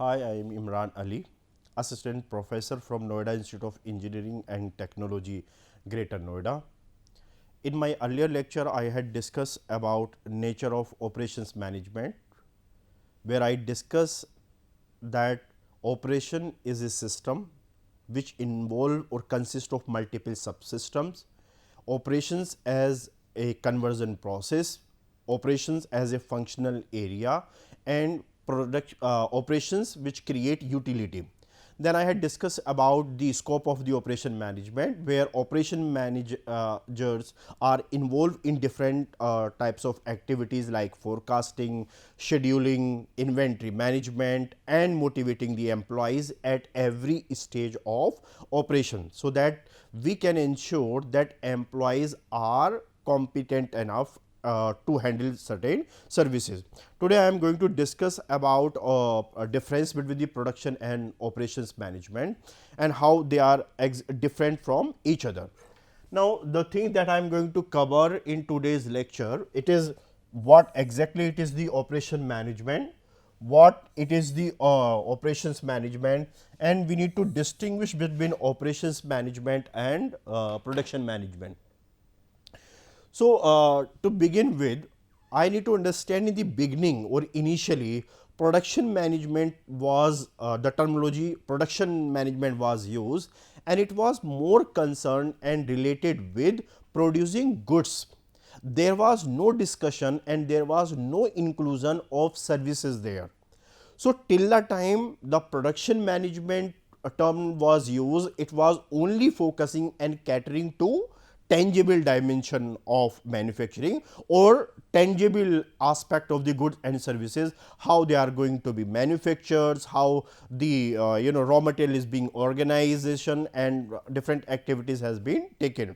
Hi, I am Imran Ali, Assistant Professor from Noida Institute of Engineering and Technology, Greater Noida. In my earlier lecture, I had discussed about nature of operations management, where I discuss that operation is a system which involve or consist of multiple subsystems, operations as a conversion process, operations as a functional area, and operations which create utility. Then I had discussed about the scope of the operation management, where operation managers are involved in different types of activities like forecasting, scheduling, inventory management, and motivating the employees at every stage of operation, so that we can ensure that employees are competent enough to handle certain services. Today I am going to discuss about a difference between the production and operations management and how they are different from each other. Now, the thing that I am going to cover in today's lecture, it is what exactly it is the operation management, what it is the operations management, and we need to distinguish between operations management and production management. So, to begin with, I need to understand in the beginning or initially production management was the terminology production management was used, and it was more concerned and related with producing goods. There was no discussion and there was no inclusion of services there. So, till the time the production management term was used, it was only focusing and catering to tangible dimension of manufacturing or tangible aspect of the goods and services, how they are going to be manufactured, how the raw material is being organization and different activities has been taken.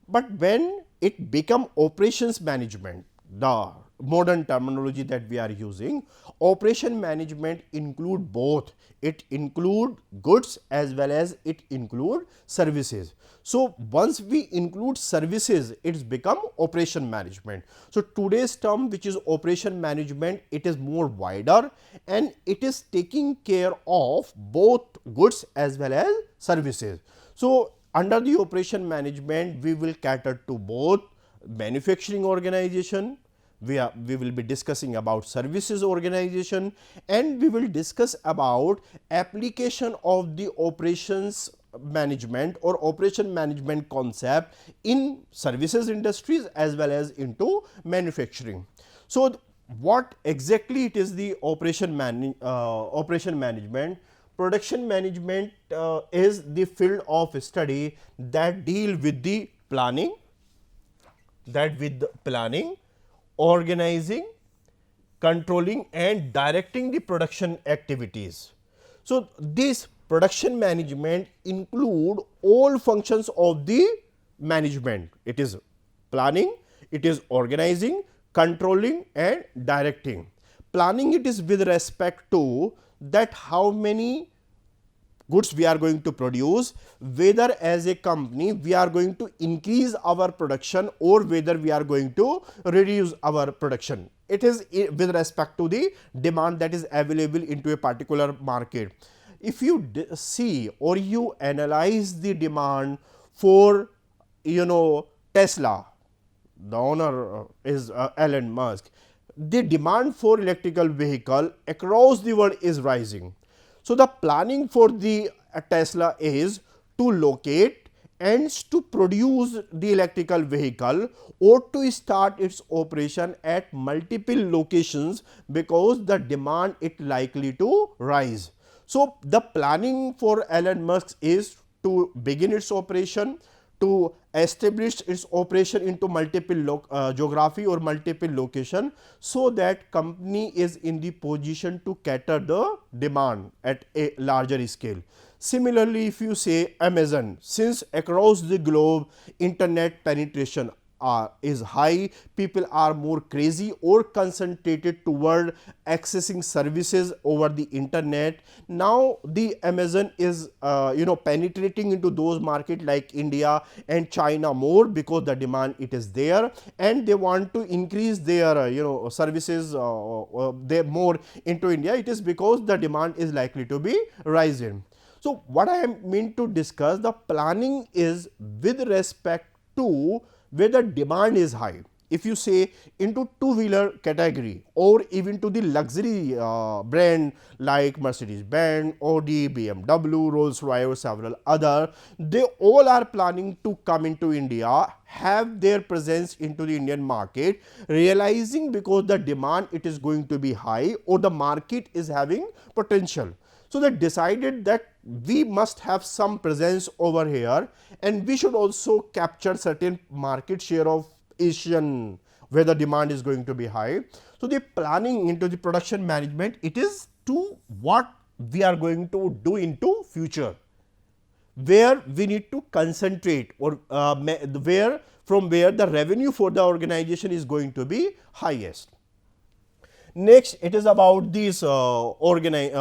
But when it become operations management, the modern terminology that we are using, operation management include both. It include goods as well as it include services. So, once we include services, it's become operation management. So, today's term, which is operation management, it is more wider and it is taking care of both goods as well as services. So, under the operation management, we will cater to both manufacturing organization, we will be discussing about services organization, and we will discuss about application of the operations management or operation management concept in services industries as well as into manufacturing. So, what exactly it is the operation management? Production management is the field of study that deal with the planning, organizing, controlling and directing the production activities. So, this production management include all functions of the management. It is planning, it is organizing, controlling and directing. Planning, it is with respect to that how many goods we are going to produce, whether as a company we are going to increase our production or whether we are going to reduce our production. It is with respect to the demand that is available into a particular market. If you see or you analyze the demand for Tesla, the owner is Elon Musk, the demand for electrical vehicle across the world is rising. So, the planning for the Tesla is to locate and to produce the electrical vehicle or to start its operation at multiple locations, because the demand it likely to rise. So, the planning for Elon Musk is to begin its operation, to establish its operation into multiple geography or multiple location, so that company is in the position to cater the demand at a larger scale. Similarly, if you say Amazon, since across the globe internet penetration, is high, people are more crazy or concentrated toward accessing services over the internet. Now the Amazon is penetrating into those market like India and China more, because the demand it is there, and they want to increase their services they more into India. It is because the demand is likely to be rising. So what I mean to discuss, the planning is with respect to where the demand is high. If you say into two-wheeler category or even to the luxury brand like Mercedes-Benz, Audi, BMW, Rolls-Royce or several other, they all are planning to come into India, have their presence into the Indian market, realizing because the demand it is going to be high or the market is having potential. So they decided that we must have some presence over here, and we should also capture certain market share of Asian where the demand is going to be high. So the planning into the production management, it is to what we are going to do into future, where we need to concentrate, or where from where the revenue for the organization is going to be highest. Next, it is about this organizing.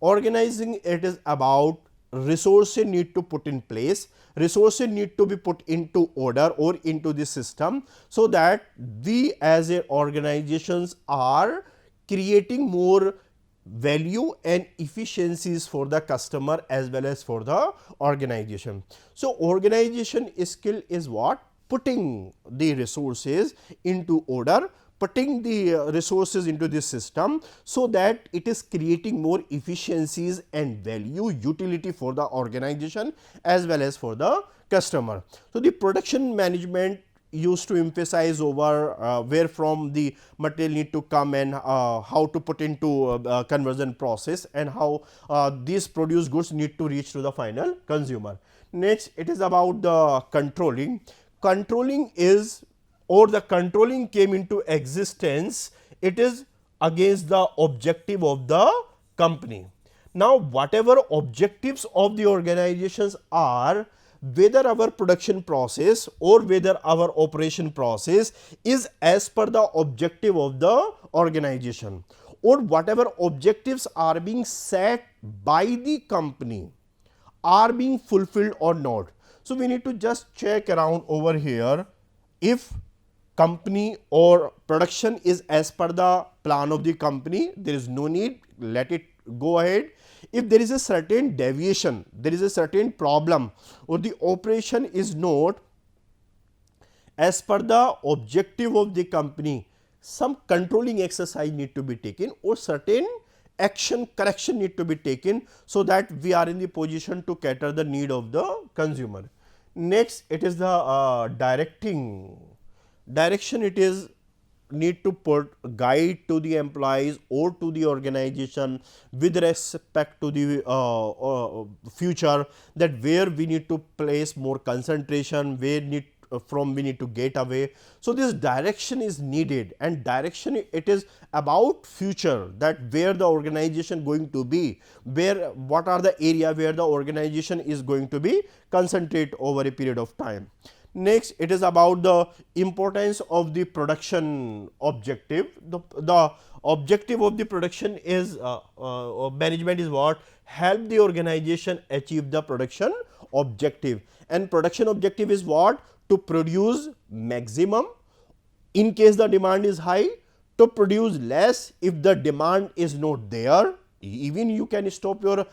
Organizing, it is about resources need to put in place, resources need to be put into order or into the system, so that we as a organizations are creating more value and efficiencies for the customer as well as for the organization. So organization skill is what? Putting the resources into order, putting the resources into this system, so that it is creating more efficiencies and value utility for the organization as well as for the customer. So the production management used to emphasize over where from the material need to come and how to put into conversion process, and how these produced goods need to reach to the final consumer. Next, it is about the controlling. Controlling is, or the controlling came into existence, it is against the objective of the company. Now, whatever objectives of the organizations are, whether our production process or whether our operation process is as per the objective of the organization, or whatever objectives are being set by the company are being fulfilled or not. So, we need to just check around over here, if company or production is as per the plan of the company, there is no need, let it go ahead. If there is a certain deviation, there is a certain problem, or the operation is not as per the objective of the company, some controlling exercise need to be taken, or certain action correction need to be taken, so that we are in the position to cater the need of the consumer. Next, it is the directing. Direction, it is need to put guide to the employees or to the organization with respect to the future, that where we need to place more concentration, where need from we need to get away. So, this direction is needed, and direction it is about future, that where the organization going to be, where what are the area where the organization is going to be concentrate over a period of time. Next, it is about the importance of the production objective. The objective of the production is management is what? Help the organization achieve the production objective, and production objective is what? To produce maximum in case the demand is high, to produce less if the demand is not there. Even you can stop your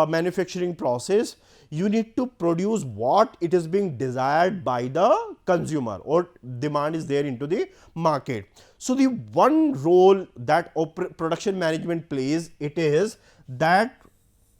manufacturing process, you need to produce what it is being desired by the consumer, or demand is there into the market. So, the one role that production management plays, it is that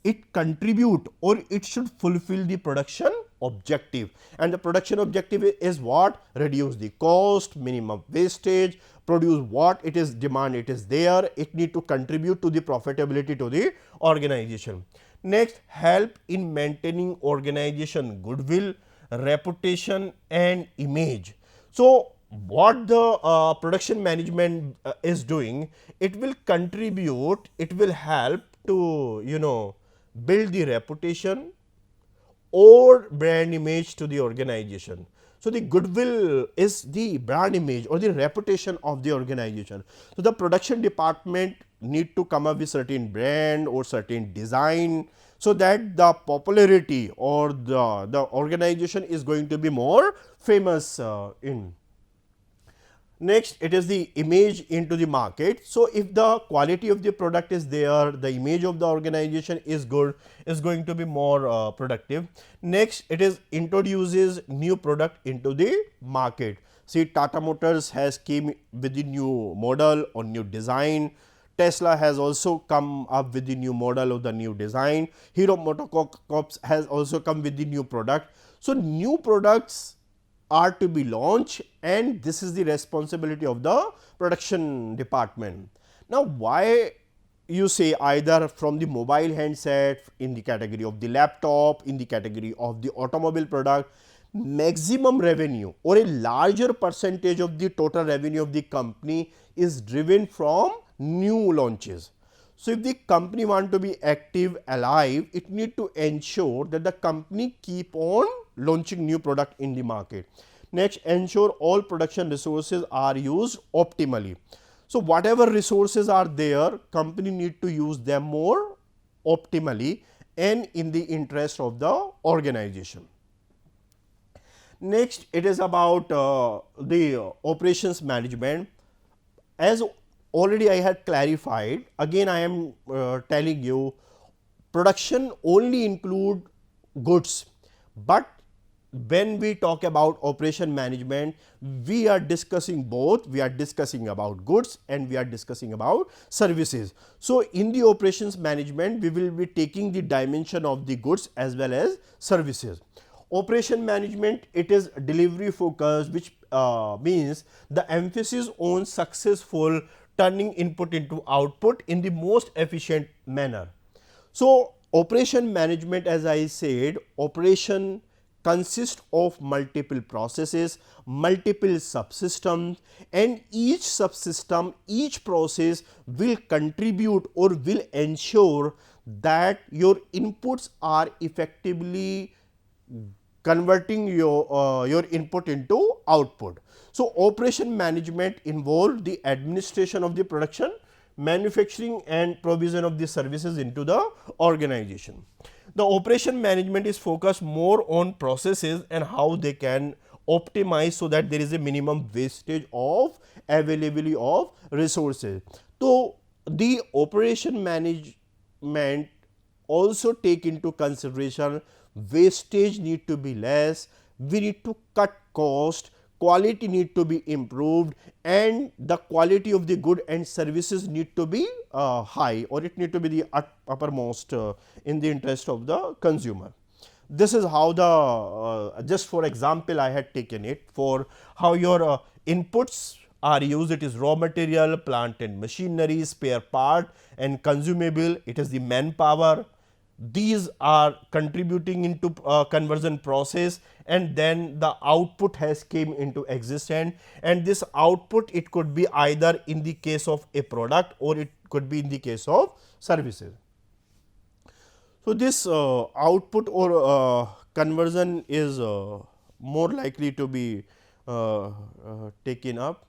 it contribute or it should fulfill the production objective, and the production objective is what? Reduce the cost, minimum wastage, produce what it is demand it is there, it need to contribute to the profitability to the organization. Next, help in maintaining organization goodwill, reputation and image. So, what the production management is doing, it will contribute, it will help to build the reputation or brand image to the organization. So, the goodwill is the brand image or the reputation of the organization. So, the production department need to come up with certain brand or certain design, so that the popularity or the organization is going to be more famous in. Next, it is the image into the market. So, if the quality of the product is there, the image of the organization is good, is going to be more productive. Next, it is introduces new product into the market. See, Tata Motors has came with the new model or new design. Tesla has also come up with the new model of the new design. Hero MotoCorp has also come with the new product. So, new products are to be launched, and this is the responsibility of the production department. Now, why you say either from the mobile handset, in the category of the laptop, in the category of the automobile product, maximum revenue or a larger percentage of the total revenue of the company is driven from new launches. So, if the company want to be active, alive, it need to ensure that the company keep on launching new product in the market. Next, ensure all production resources are used optimally. So, whatever resources are there, company need to use them more optimally and in the interest of the organization. Next, it is about the operations management. As already I had clarified, again I am telling you, production only include goods, but when we talk about operation management, we are discussing both. We are discussing about goods and we are discussing about services. So, in the operations management, we will be taking the dimension of the goods as well as services. Operation management, it is delivery focused, which means the emphasis on successful turning input into output in the most efficient manner. So, operation management, as I said, operation consists of multiple processes, multiple subsystems, and each subsystem, each process will contribute or will ensure that your inputs are effectively converting your input into output. So, operation management involve the administration of the production, manufacturing and provision of the services into the organization. The operation management is focused more on processes and how they can optimize, so that there is a minimum wastage of availability of resources. So, the operation management also take into consideration wastage need to be less, we need to cut cost, quality need to be improved, and the quality of the good and services need to be high, or it need to be the uppermost in the interest of the consumer. This is how the just for example I had taken it for how your inputs are used. It is raw material, plant and machinery, spare part and consumable, it is the manpower. These are contributing into conversion process, and then the output has came into existence, and this output, it could be either in the case of a product or it could be in the case of services. So, this output or conversion is more likely to be taken up.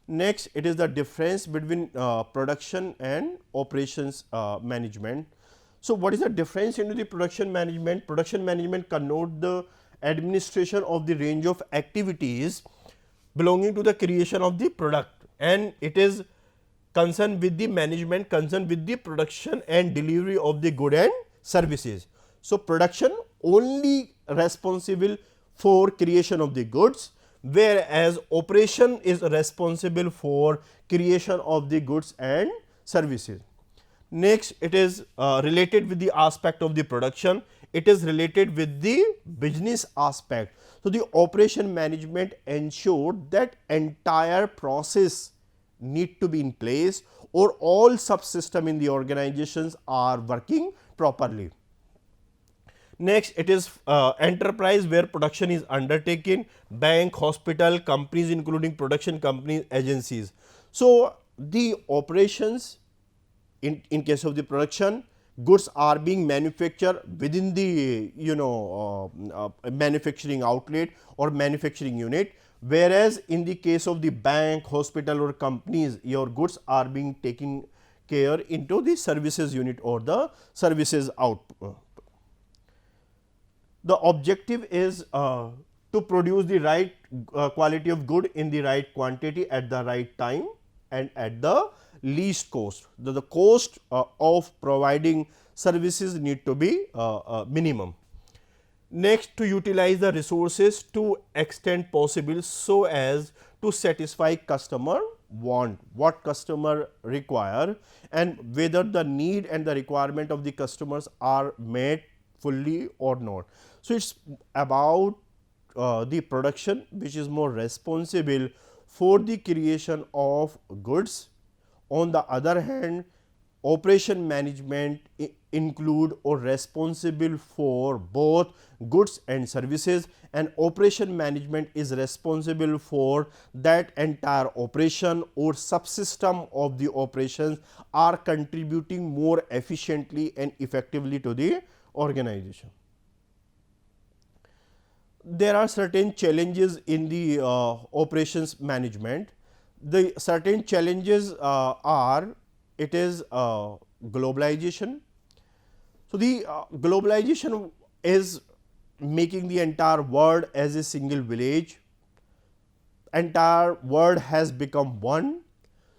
Next, it is the difference between production and operations management. So, what is the difference into the production management? Production management connote the administration of the range of activities belonging to the creation of the product, and it is concerned with the management, concerned with the production and delivery of the good and services. So, production only responsible for creation of the goods, whereas operation is responsible for creation of the goods and services. Next, it is related with the aspect of the production, it is related with the business aspect. So, the operation management ensured that entire process need to be in place, or all subsystem in the organizations are working properly. Next, it is enterprise where production is undertaken, bank, hospital, companies including production companies, agencies. So, the operations in case of the production, goods are being manufactured within the manufacturing outlet or manufacturing unit, whereas in the case of the bank, hospital or companies, your goods are being taken care into the services unit or the services output. The objective is to produce the right quality of good in the right quantity at the right time and at the least cost. The cost of providing services need to be minimum. Next, to utilize the resources to extent possible so as to satisfy customer want, what customer require, and whether the need and the requirement of the customers are met fully or not. So, it is about the production which is more responsible for the creation of goods. On the other hand, operation management include or responsible for both goods and services, and operation management is responsible for that entire operation or subsystem of the operations are contributing more efficiently and effectively to the organization. There are certain challenges in the operations management. The certain challenges are, it is globalization. So, the globalization is making the entire world as a single village, entire world has become one.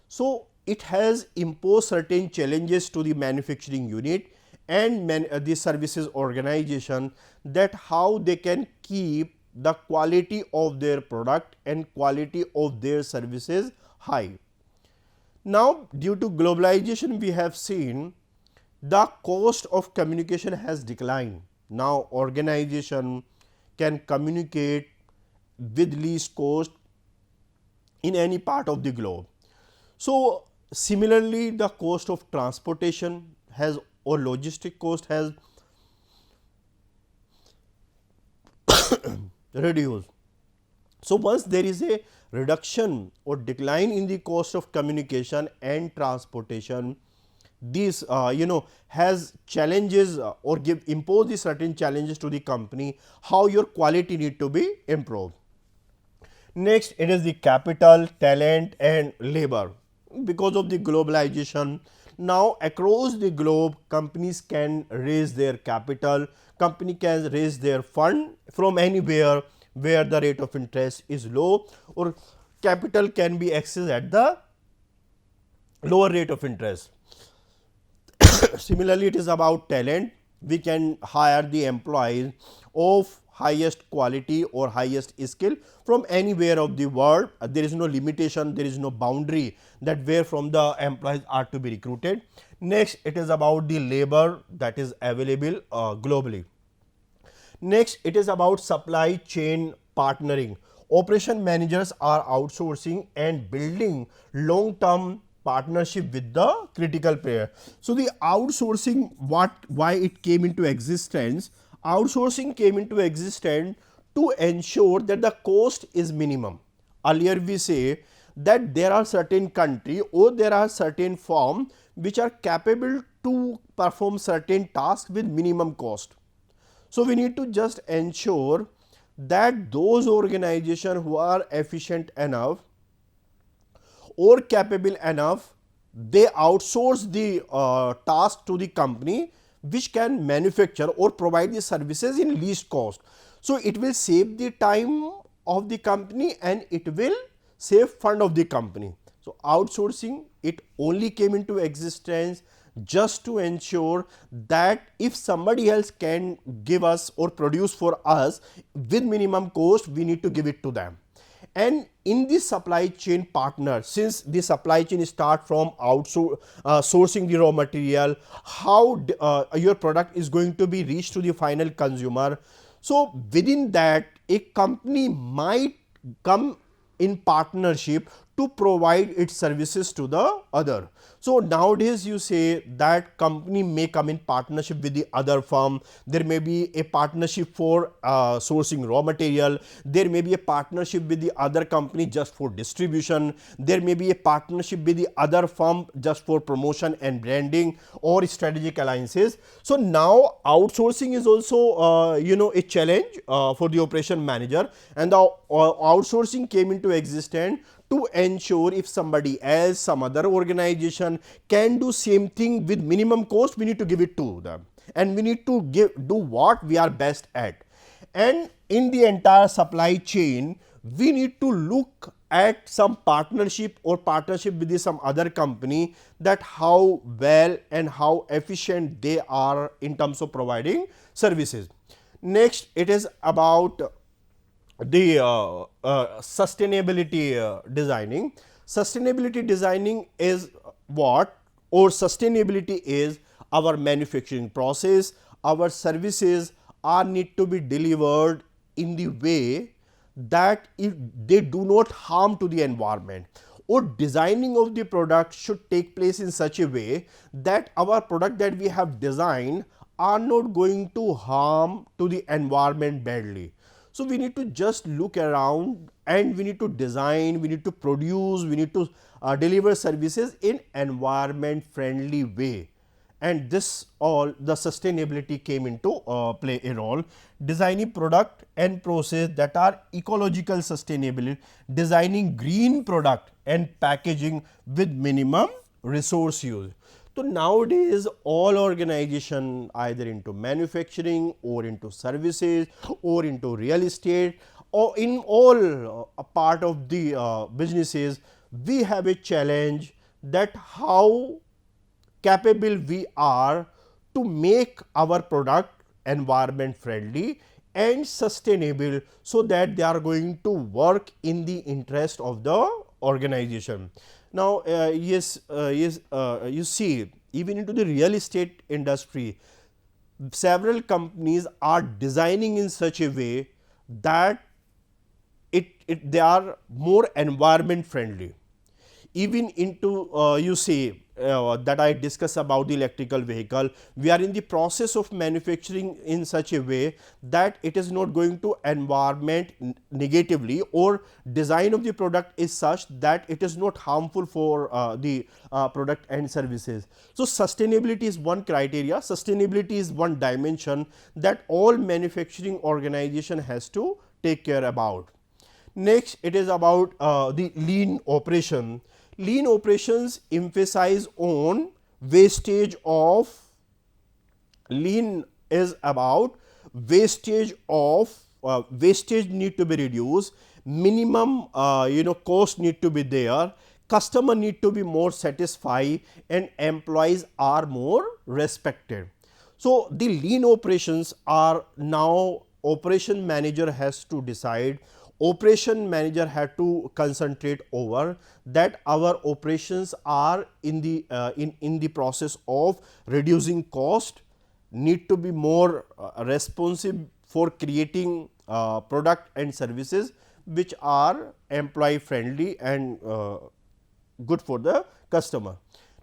So, it has imposed certain challenges to the manufacturing unit and the services organization, that how they can keep the quality of their product and quality of their services high. Now, due to globalization, we have seen the cost of communication has declined. Now, organization can communicate with least cost in any part of the globe. So, similarly, the cost of transportation has, or logistic cost has reduced. So, once there is a reduction or decline in the cost of communication and transportation, this has challenges or impose the certain challenges to the company, how your quality need to be improved. Next, it is the capital, talent and labor. Because of the globalization, now across the globe, companies can raise their capital, company can raise their fund from anywhere where the rate of interest is low, or capital can be accessed at the lower rate of interest. Similarly, it is about talent. We can hire the employees of highest quality or highest skill from anywhere of the world. There is no limitation, there is no boundary that where from the employees are to be recruited. Next, it is about the labor that is available globally. Next, it is about supply chain partnering. Operation managers are outsourcing and building long term partnership with the critical player. So, the outsourcing, why it came into existence? Outsourcing came into existence to ensure that the cost is minimum. Earlier we say that there are certain country or there are certain firm which are capable to perform certain tasks with minimum cost. So, we need to just ensure that those organizations who are efficient enough or capable enough, they outsource the task to the company which can manufacture or provide the services in least cost. So, it will save the time of the company and it will save fund of the company. So, outsourcing, it only came into existence just to ensure that if somebody else can give us or produce for us with minimum cost, we need to give it to them. And in this supply chain partner, since the supply chain start from sourcing the raw material, how your product is going to be reached to the final consumer. So, within that, a company might come in partnership to provide its services to the other. So nowadays you say that company may come in partnership with the other firm. There may be a partnership for sourcing raw material. There may be a partnership with the other company just for distribution. There may be a partnership with the other firm just for promotion and branding or strategic alliances. So now outsourcing is also a challenge for the operation manager, and the outsourcing came into existence to ensure if somebody else, some other organization can do same thing with minimum cost, we need to give it to them, and we need to do what we are best at. And in the entire supply chain, we need to look at some partnership or partnership with some other company, that how well and how efficient they are in terms of providing services. Next, it is about the sustainability designing. Sustainability designing is what? Or sustainability is our manufacturing process, our services are need to be delivered in the way that if they do not harm to the environment, or designing of the product should take place in such a way that our product that we have designed are not going to harm to the environment badly. So we need to just look around, and we need to design, we need to produce, we need to deliver services in environment friendly way, and this all the sustainability came into play a role. Designing product and process that are ecological sustainability, designing green product and packaging with minimum resource use. So nowadays all organization either into manufacturing or into services or into real estate or in all a part of the businesses, we have a challenge that how capable we are to make our product environment friendly and sustainable, so that they are going to work in the interest of the organization. Now, you see, even into the real estate industry, several companies are designing in such a way that they are more environment friendly. Even into you see that I discuss about the electrical vehicle, we are in the process of manufacturing in such a way that it is not going to environment negatively, or design of the product is such that it is not harmful for the product and services. So sustainability is one criteria, sustainability is one dimension that all manufacturing organization has to take care about. Next, it is about the lean operation. Lean operations emphasize on wastage of, lean is about wastage of, wastage need to be reduced, minimum cost need to be there, customer need to be more satisfied, and employees are more respected. So the lean operations are now operation manager has to decide, operation manager had to concentrate over that our operations are in the in the process of reducing cost, need to be more responsive for creating product and services which are employee friendly and good for the customer.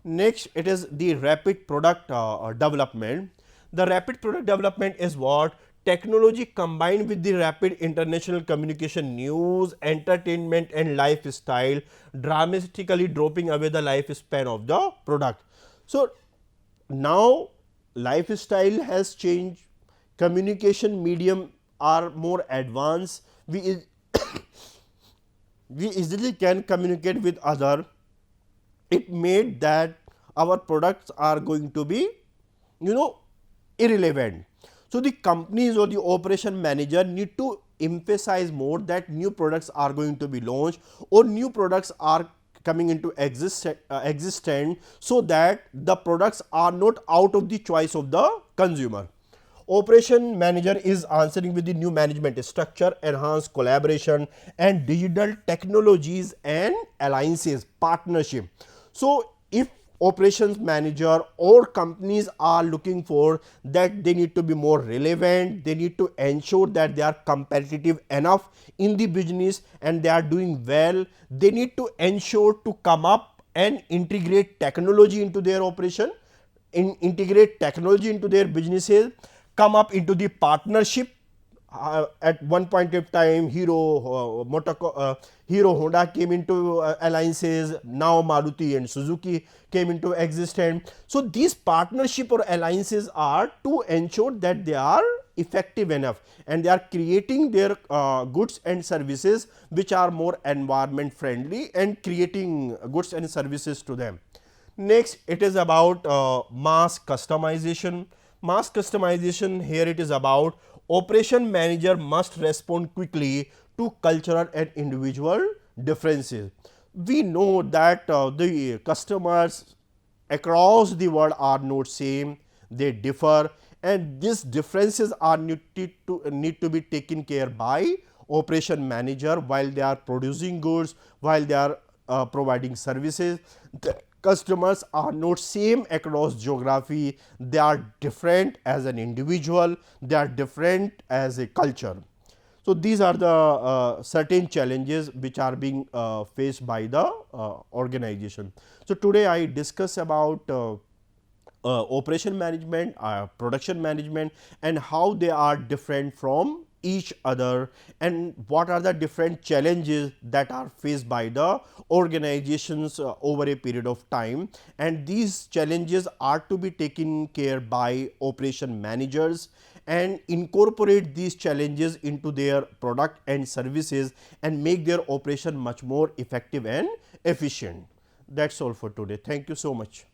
Next, it is the rapid product development. The rapid product development is what? Technology combined with the rapid international communication, news, entertainment and lifestyle, dramatically dropping away the lifespan of the product. So now lifestyle has changed, communication medium are more advanced, we we easily can communicate with other. It made that our products are going to be irrelevant. So the companies or the operation manager need to emphasize more that new products are going to be launched or new products are coming into existence, so that the products are not out of the choice of the consumer. Operation manager is answering with the new management structure, enhanced collaboration and digital technologies and alliances, partnership. So if operations manager or companies are looking for, that they need to be more relevant, they need to ensure that they are competitive enough in the business and they are doing well. They need to ensure to come up and integrate technology into their operation, integrate technology into their businesses, come up into the partnership. At one point of time, Hero Honda came into alliances. Now Maruti and Suzuki came into existence. So these partnership or alliances are to ensure that they are effective enough and they are creating their goods and services which are more environment friendly and creating goods and services to them. Next, it is about mass customization. Mass customization, here it is about operation manager must respond quickly to cultural and individual differences. We know that the customers across the world are not same, they differ, and these differences are need to be taken care by operation manager while they are producing goods, while they are providing services. The customers are not same across geography, they are different as an individual, they are different as a culture. So these are the certain challenges which are being faced by the organization. So today I discuss about operation management, production management, and how they are different from each other, and what are the different challenges that are faced by the organizations over a period of time, and these challenges are to be taken care by operation managers and incorporate these challenges into their product and services and make their operation much more effective and efficient. That's all for today. Thank you so much.